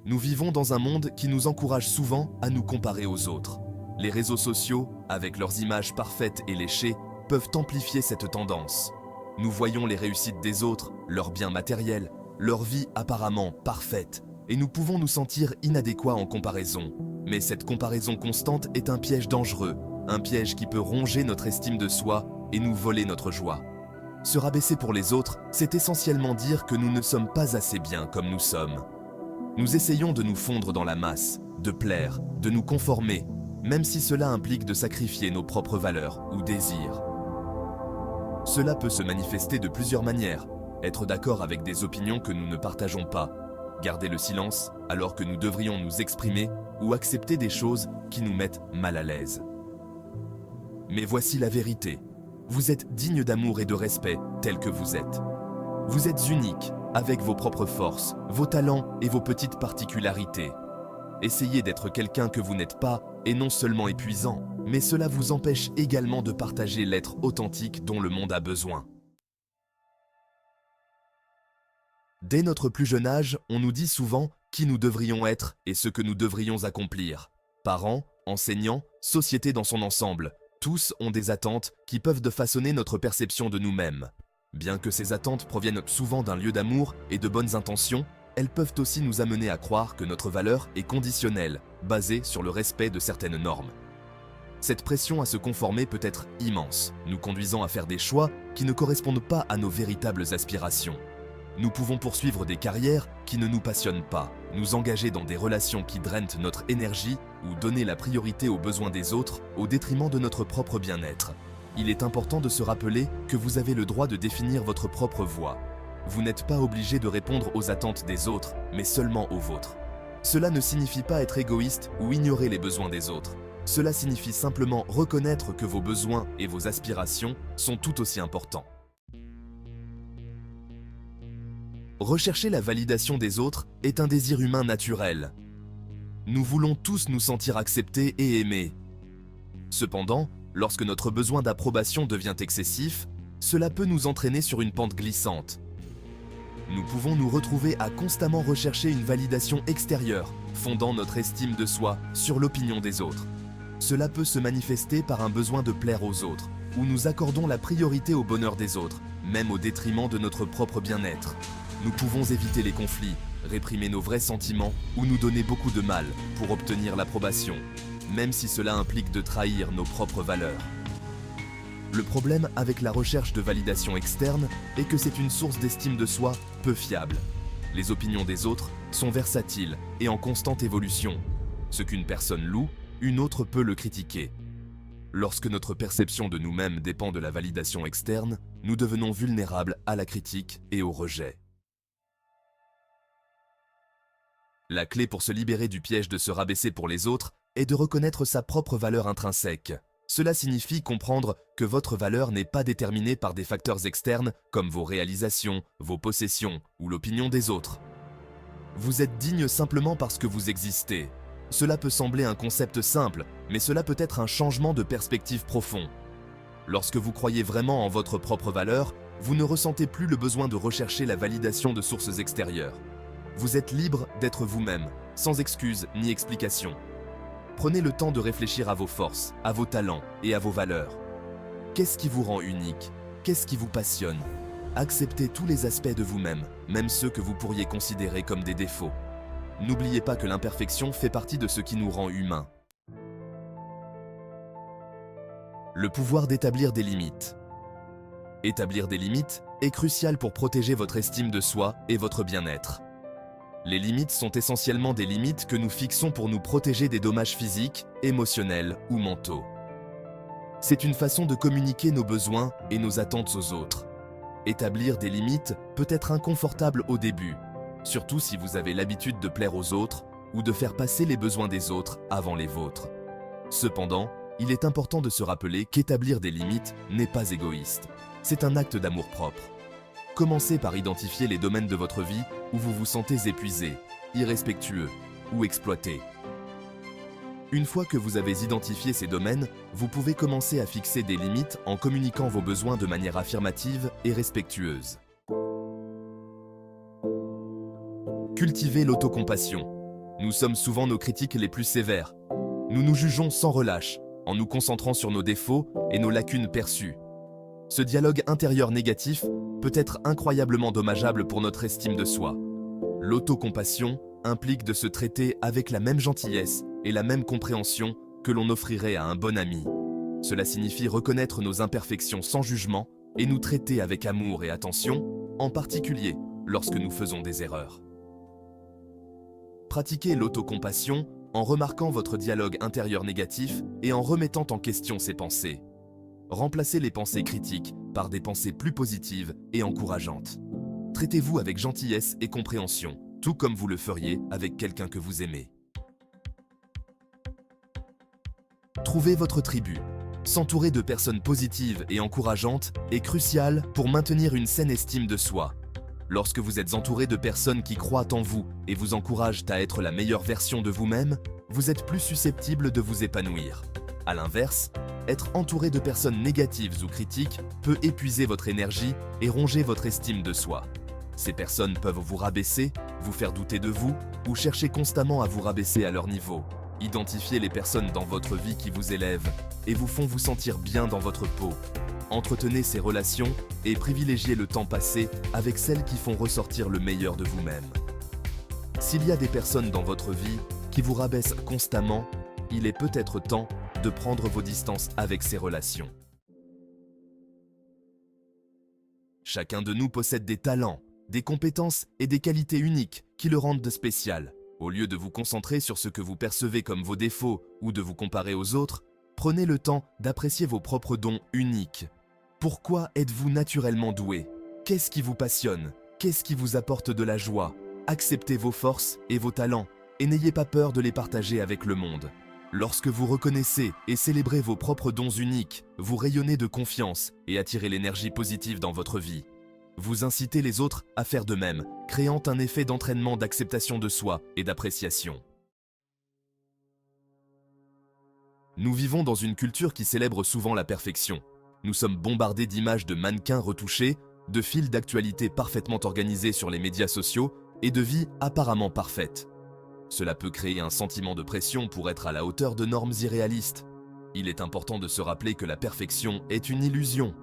Nous vivons dans un monde qui nous encourage souvent à nous comparer aux autres. Les réseaux sociaux, avec leurs images parfaites et léchées, peuvent amplifier cette tendance. Nous voyons les réussites des autres, leurs biens matériels, leur vie apparemment parfaite, et nous pouvons nous sentir inadéquats en comparaison. Mais cette comparaison constante est un piège dangereux, un piège qui peut ronger notre estime de soi et nous voler notre joie. Se rabaisser pour les autres, c'est essentiellement dire que nous ne sommes pas assez bien comme nous sommes. Nous essayons de nous fondre dans la masse, de plaire, de nous conformer, même si cela implique de sacrifier nos propres valeurs ou désirs. Cela peut se manifester de plusieurs manières. Être d'accord avec des opinions que nous ne partageons pas, garder le silence alors que nous devrions nous exprimer ou accepter des choses qui nous mettent mal à l'aise. Mais voici la vérité. Vous êtes digne d'amour et de respect tel que vous êtes. Vous êtes unique, avec vos propres forces, vos talents et vos petites particularités. Essayer d'être quelqu'un que vous n'êtes pas est non seulement épuisant, mais cela vous empêche également de partager l'être authentique dont le monde a besoin. Dès notre plus jeune âge, on nous dit souvent qui nous devrions être et ce que nous devrions accomplir. Parents, enseignants, société dans son ensemble, tous ont des attentes qui peuvent façonner notre perception de nous-mêmes. Bien que ces attentes proviennent souvent d'un lieu d'amour et de bonnes intentions, elles peuvent aussi nous amener à croire que notre valeur est conditionnelle, basée sur le respect de certaines normes. Cette pression à se conformer peut être immense, nous conduisant à faire des choix qui ne correspondent pas à nos véritables aspirations. Nous pouvons poursuivre des carrières qui ne nous passionnent pas, nous engager dans des relations qui drainent notre énergie ou donner la priorité aux besoins des autres au détriment de notre propre bien-être. Il est important de se rappeler que vous avez le droit de définir votre propre voie. Vous n'êtes pas obligé de répondre aux attentes des autres, mais seulement aux vôtres. Cela ne signifie pas être égoïste ou ignorer les besoins des autres. Cela signifie simplement reconnaître que vos besoins et vos aspirations sont tout aussi importants. Rechercher la validation des autres est un désir humain naturel. Nous voulons tous nous sentir acceptés et aimés. Cependant, lorsque notre besoin d'approbation devient excessif, cela peut nous entraîner sur une pente glissante. Nous pouvons nous retrouver à constamment rechercher une validation extérieure, fondant notre estime de soi sur l'opinion des autres. Cela peut se manifester par un besoin de plaire aux autres, où nous accordons la priorité au bonheur des autres, même au détriment de notre propre bien-être. Nous pouvons éviter les conflits, réprimer nos vrais sentiments ou nous donner beaucoup de mal pour obtenir l'approbation, même si cela implique de trahir nos propres valeurs. Le problème avec la recherche de validation externe est que c'est une source d'estime de soi peu fiable. Les opinions des autres sont versatiles et en constante évolution. Ce qu'une personne loue, une autre peut le critiquer. Lorsque notre perception de nous-mêmes dépend de la validation externe, nous devenons vulnérables à la critique et au rejet. La clé pour se libérer du piège de se rabaisser pour les autres est de reconnaître sa propre valeur intrinsèque. Cela signifie comprendre que votre valeur n'est pas déterminée par des facteurs externes comme vos réalisations, vos possessions ou l'opinion des autres. Vous êtes digne simplement parce que vous existez. Cela peut sembler un concept simple, mais cela peut être un changement de perspective profond. Lorsque vous croyez vraiment en votre propre valeur, vous ne ressentez plus le besoin de rechercher la validation de sources extérieures. Vous êtes libre d'être vous-même, sans excuses ni explications. Prenez le temps de réfléchir à vos forces, à vos talents et à vos valeurs. Qu'est-ce qui vous rend unique? Qu'est-ce qui vous passionne? Acceptez tous les aspects de vous-même, même ceux que vous pourriez considérer comme des défauts. N'oubliez pas que l'imperfection fait partie de ce qui nous rend humains. Le pouvoir d'établir des limites. Établir des limites est crucial pour protéger votre estime de soi et votre bien-être. Les limites sont essentiellement des limites que nous fixons pour nous protéger des dommages physiques, émotionnels ou mentaux. C'est une façon de communiquer nos besoins et nos attentes aux autres. Établir des limites peut être inconfortable au début, surtout si vous avez l'habitude de plaire aux autres ou de faire passer les besoins des autres avant les vôtres. Cependant, il est important de se rappeler qu'établir des limites n'est pas égoïste. C'est un acte d'amour-propre. Commencez par identifier les domaines de votre vie où vous vous sentez épuisé, irrespectueux ou exploité. Une fois que vous avez identifié ces domaines, vous pouvez commencer à fixer des limites en communiquant vos besoins de manière affirmative et respectueuse. Cultivez l'autocompassion. Nous sommes souvent nos critiques les plus sévères. Nous nous jugeons sans relâche, en nous concentrant sur nos défauts et nos lacunes perçues. Ce dialogue intérieur négatif peut être incroyablement dommageable pour notre estime de soi. L'autocompassion implique de se traiter avec la même gentillesse et la même compréhension que l'on offrirait à un bon ami. Cela signifie reconnaître nos imperfections sans jugement et nous traiter avec amour et attention, en particulier lorsque nous faisons des erreurs. Pratiquez l'autocompassion en remarquant votre dialogue intérieur négatif et en remettant en question ses pensées. Remplacez les pensées critiques par des pensées plus positives et encourageantes. Traitez-vous avec gentillesse et compréhension, tout comme vous le feriez avec quelqu'un que vous aimez. Trouvez votre tribu. S'entourer de personnes positives et encourageantes est crucial pour maintenir une saine estime de soi. Lorsque vous êtes entouré de personnes qui croient en vous et vous encouragent à être la meilleure version de vous-même, vous êtes plus susceptible de vous épanouir. A l'inverse, être entouré de personnes négatives ou critiques peut épuiser votre énergie et ronger votre estime de soi. Ces personnes peuvent vous rabaisser, vous faire douter de vous ou chercher constamment à vous rabaisser à leur niveau. Identifiez les personnes dans votre vie qui vous élèvent et vous font vous sentir bien dans votre peau. Entretenez ces relations et privilégiez le temps passé avec celles qui font ressortir le meilleur de vous-même. S'il y a des personnes dans votre vie qui vous rabaissent constamment, il est peut-être temps de prendre vos distances avec ces relations. Chacun de nous possède des talents, des compétences et des qualités uniques qui le rendent spécial. Au lieu de vous concentrer sur ce que vous percevez comme vos défauts ou de vous comparer aux autres, prenez le temps d'apprécier vos propres dons uniques. Pourquoi êtes-vous naturellement doué? Qu'est-ce qui vous passionne? Qu'est-ce qui vous apporte de la joie? Acceptez vos forces et vos talents et n'ayez pas peur de les partager avec le monde. Lorsque vous reconnaissez et célébrez vos propres dons uniques, vous rayonnez de confiance et attirez l'énergie positive dans votre vie. Vous incitez les autres à faire de même, créant un effet d'entraînement d'acceptation de soi et d'appréciation. Nous vivons dans une culture qui célèbre souvent la perfection. Nous sommes bombardés d'images de mannequins retouchés, de fils d'actualité parfaitement organisés sur les médias sociaux et de vies apparemment parfaites. Cela peut créer un sentiment de pression pour être à la hauteur de normes irréalistes. Il est important de se rappeler que la perfection est une illusion.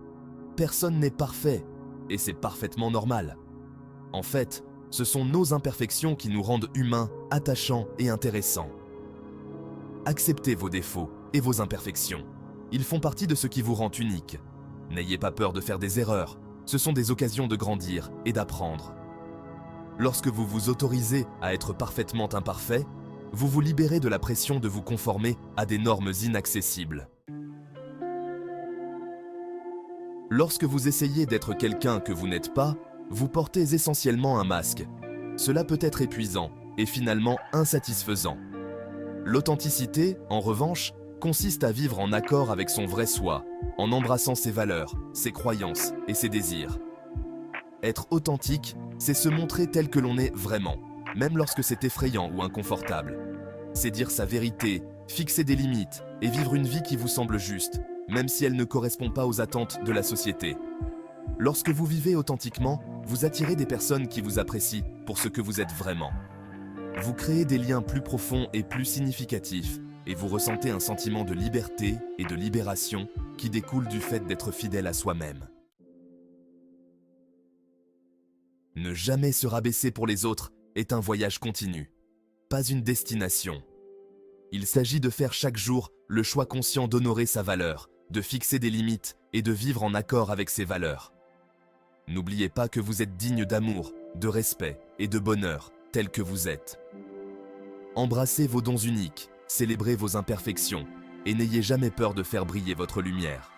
Personne n'est parfait, et c'est parfaitement normal. En fait, ce sont nos imperfections qui nous rendent humains, attachants et intéressants. Acceptez vos défauts et vos imperfections. Ils font partie de ce qui vous rend unique. N'ayez pas peur de faire des erreurs. Ce sont des occasions de grandir et d'apprendre. Lorsque vous vous autorisez à être parfaitement imparfait, vous vous libérez de la pression de vous conformer à des normes inaccessibles. Lorsque vous essayez d'être quelqu'un que vous n'êtes pas, vous portez essentiellement un masque. Cela peut être épuisant et finalement insatisfaisant. L'authenticité, en revanche, consiste à vivre en accord avec son vrai soi, en embrassant ses valeurs, ses croyances et ses désirs. Être authentique, c'est se montrer tel que l'on est vraiment, même lorsque c'est effrayant ou inconfortable. C'est dire sa vérité, fixer des limites et vivre une vie qui vous semble juste, même si elle ne correspond pas aux attentes de la société. Lorsque vous vivez authentiquement, vous attirez des personnes qui vous apprécient pour ce que vous êtes vraiment. Vous créez des liens plus profonds et plus significatifs, et vous ressentez un sentiment de liberté et de libération qui découle du fait d'être fidèle à soi-même. Ne jamais se rabaisser pour les autres est un voyage continu, pas une destination. Il s'agit de faire chaque jour le choix conscient d'honorer sa valeur, de fixer des limites et de vivre en accord avec ses valeurs. N'oubliez pas que vous êtes digne d'amour, de respect et de bonheur tel que vous êtes. Embrassez vos dons uniques, célébrez vos imperfections et n'ayez jamais peur de faire briller votre lumière.